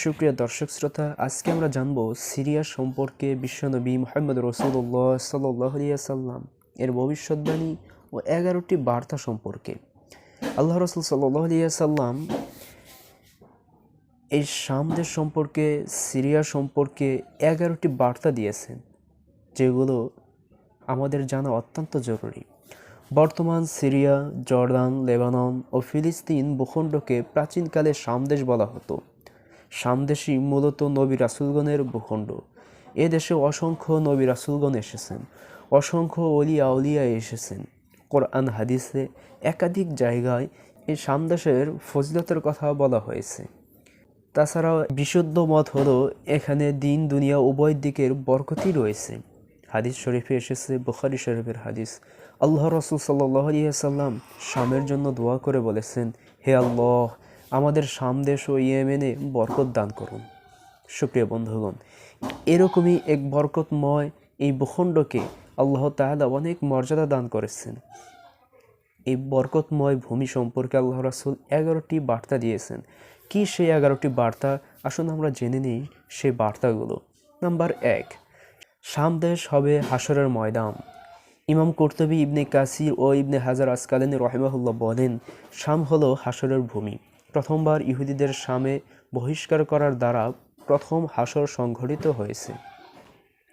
সুপ্রিয় দর্শক শ্রোতা, আজকে আমরা জানব সিরিয়া সম্পর্কে বিশ্বনবী মুহাম্মদ রাসূলুল্লাহ সাল্লাল্লাহু আলাইহি ওয়াসাল্লাম এর ভবিষ্যদ্বাণী ও 11টি বার্তা সম্পর্কে। আল্লাহ রাসূল সাল্লাল্লাহু আলাইহি ওয়াসাল্লাম এই শাম দেশ সম্পর্কে, সিরিয়া সম্পর্কে 11টি বার্তা দিয়েছেন, যেগুলো আমাদের জানা অত্যন্ত জরুরি। বর্তমান সিরিয়া, জর্দান, লেবানন ও ফিলিস্তিন ভূখণ্ডকে প্রাচীনকালে শাম দেশ বলা হতো। শাম দেশই মূলত নবী রাসূলগণের ভূখণ্ড। এ দেশে অসংখ্য নবী রাসূলগণ এসেছেন, অসংখ্য অলিয়া আউলিয়া এসেছেন। কোরআন হাদিসে একাধিক জায়গায় এই শাম দেশের ফজিলতের কথা বলা হয়েছে। তাছাড়াও বিশুদ্ধ মত হলো এখানে দিন দুনিয়া উভয় দিকের বরকতই রয়েছে। হাদিস শরীফে এসেছে, বুখারী শরীফের হাদিস, আল্লাহ রাসূল সাল্লাল্লাহু আলাইহি ওয়াসাল্লাম শামের জন্য দোয়া করে বলেছেন, হে আল্লাহ, আমাদের শাম দেশ ও ইয়েমেনে বরকত দান করুন। সুপ্রিয় বন্ধুগণ, এরকমই এক বরকতময় এই ভূখণ্ডকে আল্লাহ তাআলা অনেক মর্যাদা দান করেছেন। এই বরকতময় ভূমি সম্পর্কে আল্লাহ রাসূল 11টি বার্তা দিয়েছেন। কি সেই 11টি বার্তা? আসুন আমরা জেনে নিই সেই বার্তাগুলো। নাম্বার 1, শাম দেশ হবে হাশরের ময়দান। ইমাম কুরতুবী, ইবনে কাসির ও ইবনে হাজার আসকালানী রাহিমাহুল্লাহ বলেন, শাম হলো হাশরের ভূমি। প্রথমবার ইহুদিদের শামে বহিষ্কার করার দ্বারা প্রথম হাশর সংঘটিত হয়েছে,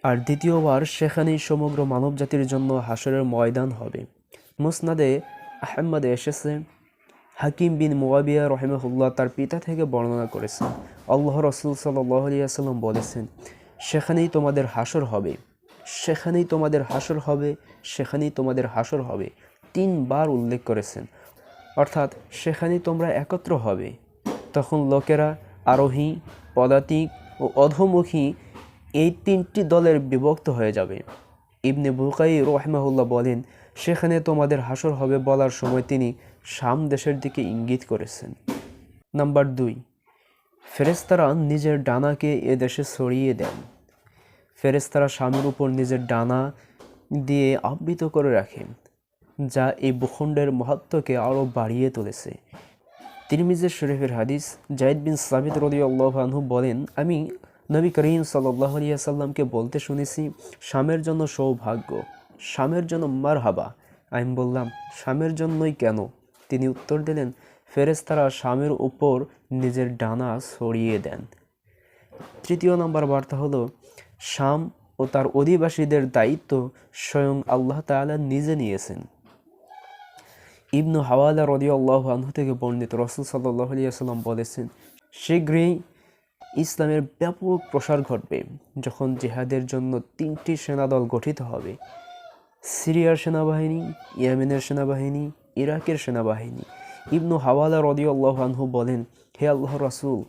আর দ্বিতীয়বার সেখানেই সমগ্র মানবজাতির জন্য হাশরের ময়দান হবে। মুসনাদে আহমদে এসেছে, হাকিম বিন মুয়াবিয়া রহিমাহুল্লাহ তার পিতা থেকে বর্ণনা করেছেন, আল্লাহ রাসূল সাল্লাল্লাহু আলাইহি ওয়াসাল্লাম বলেছেন, সেখানেই তোমাদের হাশর হবে, সেখানেই তোমাদের হাশর হবে, সেখানেই তোমাদের হাশর হবে। 3 বার উল্লেখ করেছেন, অর্থাৎ সেখানেই তোমরা একত্র হবে। তখন লোকেরা আরোহী, পদাতিক ও অধোমুখী এই 3টি দলের বিভক্ত হয়ে যাবে। ইবনে বুকাই রাহিমাহুল্লাহ বলেন, সেখানে তোমাদের হাশর হবে বলার সময় তিনি শাম দেশের দিকে ইঙ্গিত করেছেন। নাম্বার 2, ফেরেশতারা নিজের ডানাকে এ দেশে ছড়িয়ে দেন। ফেরেশতারা শামের উপর নিজের ডানা দিয়ে আবৃত করে রাখেন, যা এই ভূখণ্ডের মহত্বকে আরও বাড়িয়ে তুলেছে। তিরমিজি শরীফের হাদিস, যায়েদ বিন সাবিত রাদিয়াল্লাহু আনহু বলেন, আমি নবী করিম সাল্লাল্লাহু আলাইহি ওয়াসাল্লামকে বলতে শুনেছি, শামের জন্য সৌভাগ্য, শামের জন্য মারহাবা। আমি বললাম, শামের জন্যই কেন? তিনি উত্তর দিলেন, ফেরেশতারা শামের উপর নিজের ডানা ছড়িয়ে দেন। তৃতীয় নম্বর বার্তা হলো, শাম ও তার অধিবাসীদের দায়িত্ব স্বয়ং আল্লাহ তাআলা নিজে নিয়েছেন। ইবনু হাওয়ালা রাদিয়াল্লাহু আনহু থেকে বর্ণিত, রাসূল সাল্লাল্লাহু আলাইহি ওয়াসাল্লাম বলেছেন, শীঘ্রই ইসলামের ব্যাপক প্রসার ঘটবে যখন জিহাদের জন্য 3টি সেনাদল গঠিত হবে, সিরিয়ার সেনাবাহিনী, ইয়েমেনের সেনাবাহিনী, ইরাকের সেনাবাহিনী। ইবনু হাওয়ালা রাদিয়াল্লাহু আনহু বলেন, হে আল্লাহর রাসূল,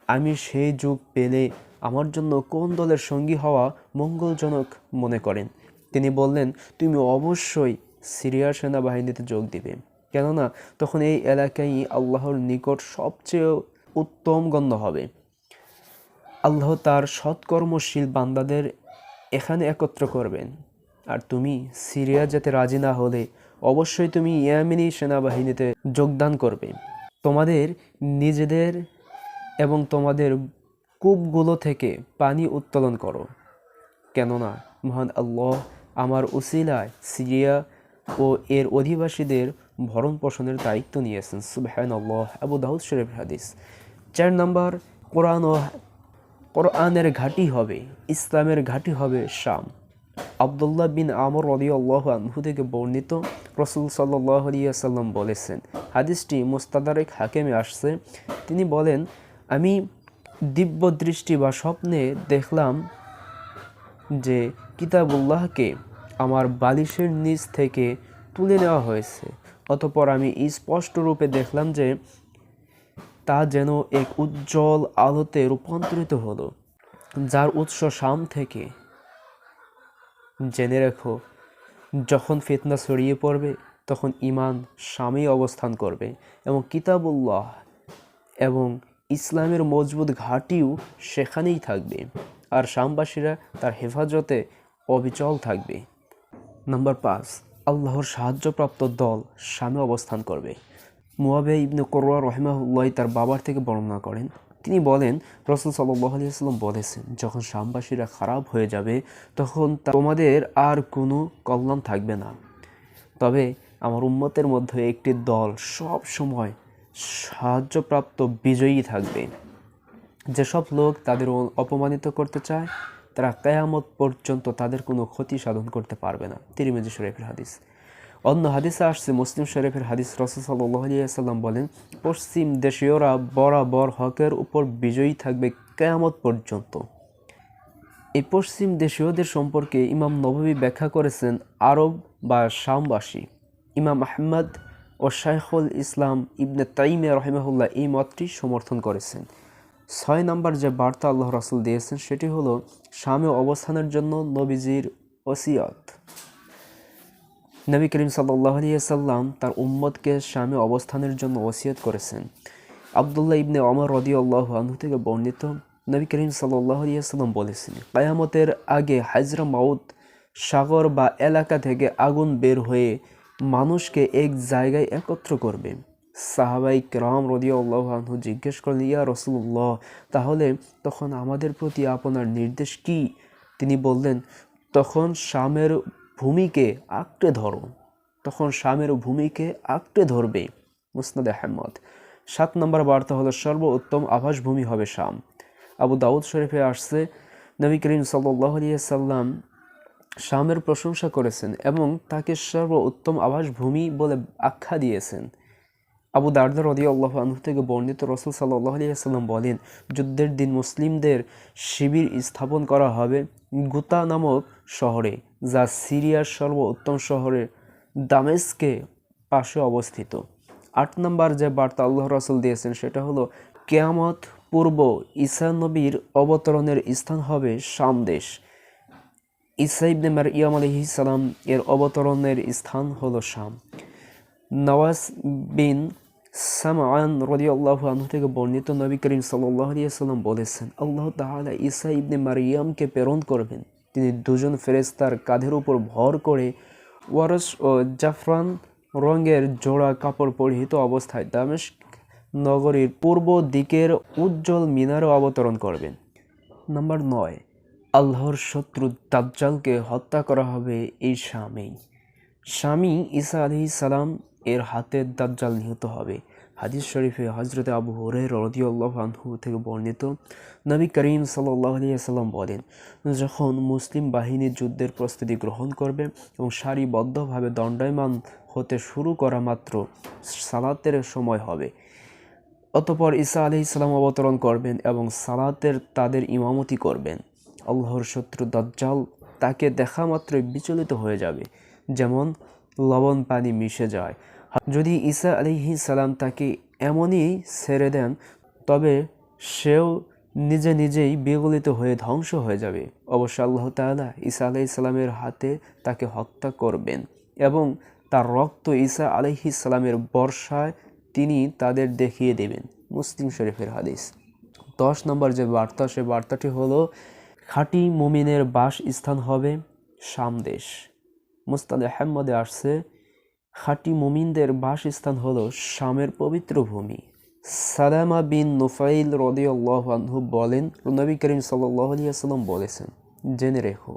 আমি সেই যুগ পেলে আমার জন্য কোন দলের সঙ্গী হওয়া মঙ্গলজনক মনে করেন? তিনি বললেন, তুমি অবশ্যই সিরিয়ার সেনাবাহিনীতে যোগ দিবে, কেননা তখন এই এলাকায় আল্লাহর নিকট সবচেয়ে উত্তম গণ্য হবে। আল্লাহ তার সৎকর্মশীল বান্দাদের এখানে একত্র করবেন। আর তুমি সিরিয়া যেতে রাজি না হলে অবশ্যই তুমি ইয়েমেনি সেনাবাহিনীতে যোগদান করবে। তোমাদের নিজেদের এবং তোমাদের কূপগুলো থেকে পানি উত্তোলন করো, কেননা মহান আল্লাহ আমার উসিলায় সিরিয়া ও এর অধিবাসীদের ভরণ পোষণের দায়িত্ব নিয়েছেন। সুবহানাল্লাহ। আবু দাউদ শরীফ হাদিস। 4 নম্বর, কোরআনের ঘাঁটি হবে, ইসলামের ঘাঁটি হবে শাম। আব্দুল্লাহ বিন আমর রাদিয়াল্লাহু আনহু থেকে বর্ণিত, রাসূল সাল্লাল্লাহু আলাইহি ওয়াসাল্লাম বলেছেন, হাদিসটি মুস্তাদরাক হাকিমে আসছে, তিনি বলেন, আমি দিব্য দৃষ্টি বা স্বপ্নে দেখলাম যে কিতাবুল্লাহকে আমার বালিশের নিচ থেকে তুলে নেওয়া হয়েছে। অতঃপর আমি স্পষ্ট রূপে দেখলাম যে তা যেন এক উজ্জ্বল আলোতে রূপান্তরিত হলো, যার উৎস শাম থেকে। জেনে রেখো, যখন ফিতনা ছড়িয়ে পড়বে তখন ঈমান শামেই অবস্থান করবে এবং কিতাবুল্লাহ এবং ইসলামের মজবুত ঘাঁটিও সেখানেই থাকবে, আর শামবাসীরা তার হেফাজতে অবিচল থাকবে। নাম্বার 5, আল্লাহর সাহায্যপ্রাপ্ত দল শামে অবস্থান করবে। মুয়াবিয়া ইবনে কুররা রাহিমাহুল্লাহ তার বাবার থেকে বর্ণনা করেন, তিনি বলেন, রাসূল সাল্লাল্লাহু আলাইহি ওয়াসাল্লাম বলেছেন, যখন শামবাসীরা খারাপ হয়ে যাবে তখন তোমাদের আর কোনো কল্যাণ থাকবে না, তবে আমার উম্মতের মধ্যে একটি দল সব সময় সাহায্যপ্রাপ্ত বিজয়ী থাকবে। যেসব লোক তাদের অপমানিত করতে চায় তারা কিয়ামত পর্যন্ত তাদের কোনো ক্ষতি সাধন করতে পারবে না। তিরমিজি শরীফের হাদিস। অন্য হাদিসে আসছে, মুসলিম শরীফের হাদিস, রাসূল সাল্লাল্লাহু আলাইহি ওয়াসাল্লাম বলেন, পশ্চিম দেশীয়রা বরাবর হকের উপর বিজয়ী থাকবে কিয়ামত পর্যন্ত। এই পশ্চিম দেশীয়দের সম্পর্কে ইমাম নববী ব্যাখ্যা করেছেন আরব বা শামবাসী। ইমাম আহমদ ও শাইখুল ইসলাম ইবনে তাইমিয়া রাহিমাহুল্লাহ এই মতটি সমর্থন করেছেন। 6 নম্বর যে বার্তা আল্লাহ রাসূল দিয়েছেন সেটি হলো শামে অবস্থানের জন্য নবীজির ওসিয়ত। নবী করিম সাল্লাল্লাহু আলাইহি ওয়াসাল্লাম তার উম্মতকে শামে অবস্থানের জন্য ওসিয়ত করেছেন। আব্দুল্লাহ ইবনে ওমর রাদিয়াল্লাহু আনহু থেকে বর্ণিত, নবী করিম সাল্লাল্লাহু আলাইহি ওয়াসাল্লাম বলেছেন, কিয়ামতের আগে হাজরা মাউত সাগর বা এলাকা থেকে আগুন বের হয়ে মানুষকে এক জায়গায় একত্র করবে। সাহাবাই কেরাম রাদিয়াল্লাহু আনহু জিজ্ঞেস করলেন, ইয়া রাসূলুল্লাহ, তাহলে তখন আমাদের প্রতি আপনার নির্দেশ কি? তিনি বললেন, তখন শামের ভূমিকে আঁকড়ে ধরো। তখন শামের ভূমিকে আঁকড়ে ধরবে। মুসনাদ আহমদ। 7 নম্বর বার্তা হলো সর্বোত্তম আবাসভূমি হবে শাম। আবু দাউদ শরীফে আসছে, নবী করিম সাল্লাল্লাহু আলাইহি ওয়াসাল্লাম শামের প্রশংসা করেছেন এবং তাকে সর্বোত্তম আবাসভূমি বলে আখ্যা দিয়েছেন। আবু দারদা রাদিয়াল্লাহু আনহু থেকে বর্ণিত, রাসূল সাল্লাল্লাহু আলাইহি ওয়াসাল্লাম বলেন, যুদ্ধের দিন মুসলিমদের শিবির স্থাপন করা হবে গুতা নামক শহরে, যা সিরিয়ার সর্বোত্তম শহরে দামেস্কে পাশে অবস্থিত। 8 নম্বর যে বার্তা আল্লাহ রাসূল দিয়েছেন সেটা হলো কিয়ামত পূর্ব ঈসা নবীর অবতরণের স্থান হবে শাম দেশ। ঈসা ইবনে মারইয়াম আলাইহিস সালাম এর অবতরণের স্থান হলো শাম। নওয়াজ বিন সামআন রাদিয়াল্লাহু আনহু থেকে বর্ণিত, নবী করিম সাল্লাল্লাহু আলাইহি ওয়াসাল্লাম বলেছেন, আল্লাহ তাআলা ঈসা ইবনে মারইয়ামকে প্রেরণ করবেন। তিনি দুজন ফেরেশতার কাঁধের উপর ভর করে ওয়ারস ও জাফরান রঙের জোড়া কাপড় পরিহিত অবস্থায় দামেস্ক নগরীর পূর্ব দিকের উজ্জ্বল মিনারে অবতরণ করবেন। নাম্বার 9, আল্লাহর শত্রু দাজ্জালকে হত্যা করা হবে এই শামেই। শামী ঈসা আলাইহিস সালাম এর হাতে দাজ্জাল নিহত হবে। হাদিস শরীফে হযরত আবু হুরায়রা রাদিয়াল্লাহু আনহু থেকে বর্ণিত, নবী করিম সাল্লাল্লাহু আলাইহি ওয়াসাল্লাম বলেন, যখন মুসলিম বাহিনী যুদ্ধের প্রস্তুতি গ্রহণ করবে এবং সারিবদ্ধভাবে দণ্ডায়মান হতে শুরু করা মাত্র সালাতের সময় হবে, অতঃপর ঈসা আলাইহিস সালাম অবতরণ করবেন এবং সালাতের তাদের ইমামতি করবেন। আল্লাহর শত্রু দাজ্জাল তাকে দেখা মাত্রই বিচলিত হয়ে যাবে, যেমন লবণ পানি মিশে যায়। যদি ঈসা আলাইহিস সালাম তাকে এমনই ছেড়ে দেন তবে সেও নিজেই বিগলিত হয়ে ধ্বংস হয়ে যাবে। অবশ্য আল্লাহ তাআলা ঈসা আলাইহিস সালামের হাতে তাকে হত্যা করবেন এবং তার রক্ত ঈসা আলাইহিস সালামের বর্ষায় তিনি তাদের দেখিয়ে দেবেন। মুসলিম শরীফের হাদিস। 10 নম্বর যে বার্তা, সে বার্তাটি হলো খাঁটি মুমিনের বাসস্থান হবে শাম দেশ। মুসনাদ আহমদে আসছে, খাঁটি মুমিনদের বাসস্থান হলো শামের পবিত্র ভূমি। সালামা বিন নুফাইল রাদিয়াল্লাহু আনহু বলেন, নবী করিম সাল্লাল্লাহু আলাইহি ওয়াসাল্লাম বলেছেন, জেনে রেখো,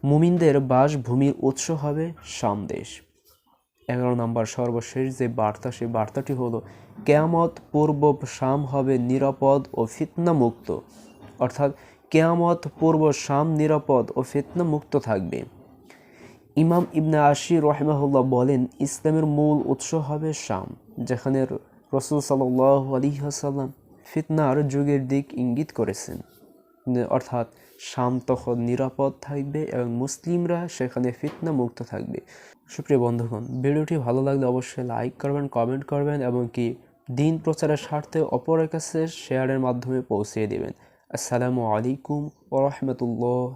মুমিনদের বাসভূমির উৎস হবে শাম দেশ। 11 নম্বর সর্বশেষ যে বার্তা, সেই বার্তাটি হলো কিয়ামত পূর্ব শাম হবে নিরাপদ ও ফিতনা মুক্ত। অর্থাৎ কিয়ামত পূর্ব শাম নিরাপদ ও ফিতনা মুক্ত থাকবে। ইমাম ইবনে আশির রাহিমাহুল্লাহ বলেন, ইসলামের মূল উৎস হবে শাম, যেখানে রাসূল সাল্লাল্লাহু আলাইহি ওয়াসাল্লাম ফিতনার যুগের দিক ইঙ্গিত করেছেন। অর্থাৎ শাম তখন নিরাপদ থাকবে এবং মুসলিমরা সেখানে ফিতনা মুক্ত থাকবে। সুপ্রিয় বন্ধুগণ, ভিডিওটি ভালো লাগলে অবশ্যই লাইক করবেন, কমেন্ট করবেন এবং কি দিন প্রচারের স্বার্থে অপরের কাছে শেয়ারের মাধ্যমে পৌঁছিয়ে দেবেন। আসসালামু আলাইকুম ওয়া রাহমাতুল্লাহ।